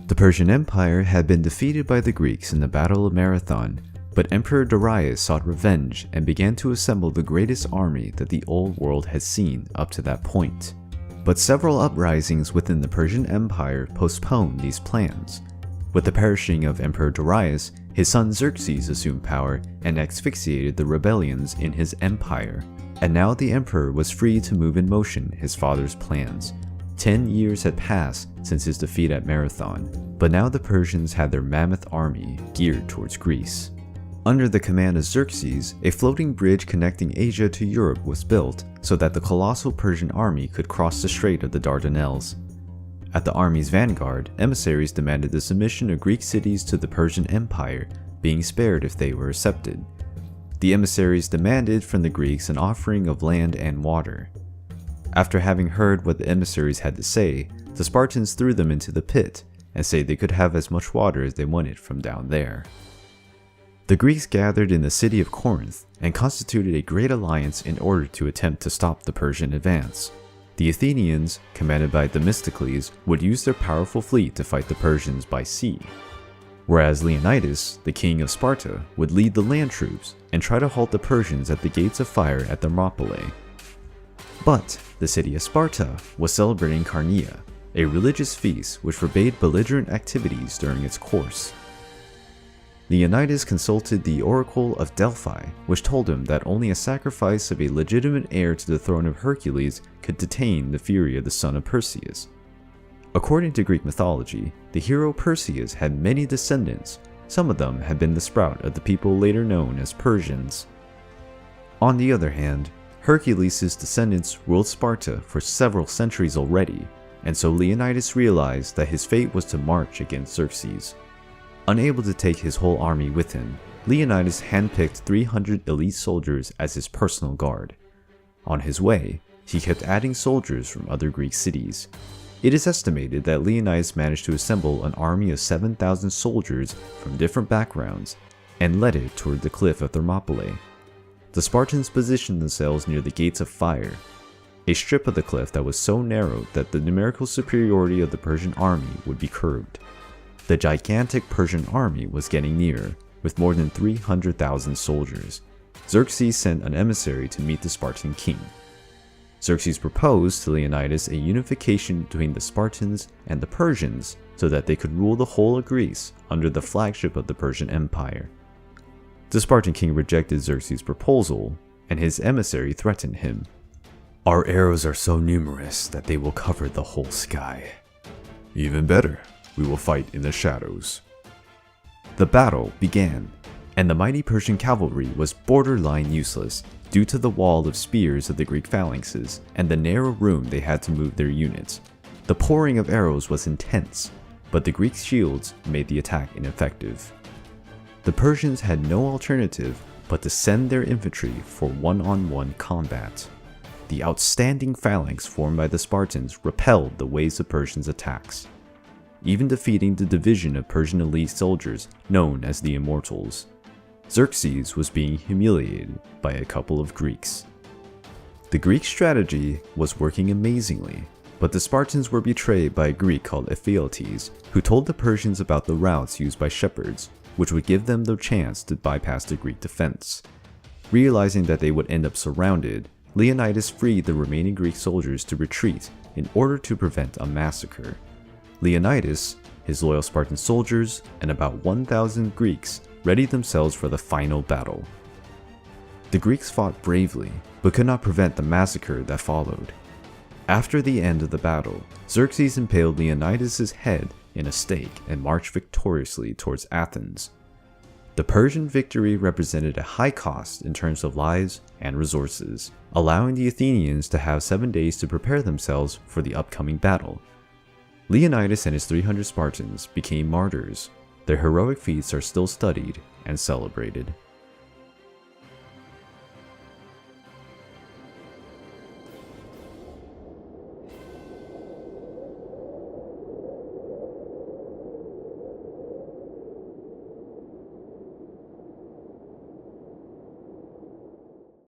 The Persian Empire had been defeated by the Greeks in the Battle of Marathon, but Emperor Darius sought revenge and began to assemble the greatest army that the old world had seen up to that point. But several uprisings within the Persian Empire postponed these plans. With the perishing of Emperor Darius, his son Xerxes assumed power and asphyxiated the rebellions in his empire. And now the emperor was free to move in motion his father's plans. 10 years had passed since his defeat at Marathon, but now the Persians had their mammoth army geared towards Greece. Under the command of Xerxes, a floating bridge connecting Asia to Europe was built so that the colossal Persian army could cross the Strait of the Dardanelles. At the army's vanguard, emissaries demanded the submission of Greek cities to the Persian Empire, being spared if they were accepted. The emissaries demanded from the Greeks an offering of land and water. After having heard what the emissaries had to say, the Spartans threw them into the pit and said they could have as much water as they wanted from down there. The Greeks gathered in the city of Corinth and constituted a great alliance in order to attempt to stop the Persian advance. The Athenians, commanded by Themistocles, would use their powerful fleet to fight the Persians by sea, whereas Leonidas, the king of Sparta, would lead the land troops and try to halt the Persians at the gates of fire at Thermopylae. But the city of Sparta was celebrating Carneia, a religious feast which forbade belligerent activities during its course. Leonidas consulted the oracle of Delphi, which told him that only a sacrifice of a legitimate heir to the throne of Hercules could detain the fury of the son of Perseus. According to Greek mythology, the hero Perseus had many descendants. Some of them had been the sprout of the people later known as Persians. On the other hand, Hercules' descendants ruled Sparta for several centuries already, and so Leonidas realized that his fate was to march against Xerxes. Unable to take his whole army with him, Leonidas handpicked 300 elite soldiers as his personal guard. On his way, he kept adding soldiers from other Greek cities. It is estimated that Leonidas managed to assemble an army of 7,000 soldiers from different backgrounds and led it toward the cliff of Thermopylae. The Spartans positioned themselves near the gates of fire, a strip of the cliff that was so narrow that the numerical superiority of the Persian army would be curbed. The gigantic Persian army was getting near, with more than 300,000 soldiers. Xerxes sent an emissary to meet the Spartan king. Xerxes proposed to Leonidas a unification between the Spartans and the Persians so that they could rule the whole of Greece under the flagship of the Persian Empire. The Spartan king rejected Xerxes' proposal, and his emissary threatened him. "Our arrows are so numerous that they will cover the whole sky." "Even better. We will fight in the shadows." The battle began, and the mighty Persian cavalry was borderline useless due to the wall of spears of the Greek phalanxes and the narrow room they had to move their units. The pouring of arrows was intense, but the Greek shields made the attack ineffective. The Persians had no alternative but to send their infantry for one-on-one combat. The outstanding phalanx formed by the Spartans repelled the waves of Persians' attacks, even defeating the division of Persian elite soldiers known as the Immortals. Xerxes was being humiliated by a couple of Greeks. The Greek strategy was working amazingly, but the Spartans were betrayed by a Greek called Ephialtes, who told the Persians about the routes used by shepherds, which would give them the chance to bypass the Greek defense. Realizing that they would end up surrounded, Leonidas freed the remaining Greek soldiers to retreat in order to prevent a massacre. Leonidas, his loyal Spartan soldiers, and about 1,000 Greeks readied themselves for the final battle. The Greeks fought bravely, but could not prevent the massacre that followed. After the end of the battle, Xerxes impaled Leonidas' head in a stake and marched victoriously towards Athens. The Persian victory represented a high cost in terms of lives and resources, allowing the Athenians to have 7 days to prepare themselves for the upcoming battle. Leonidas and his 300 Spartans became martyrs. Their heroic feats are still studied and celebrated.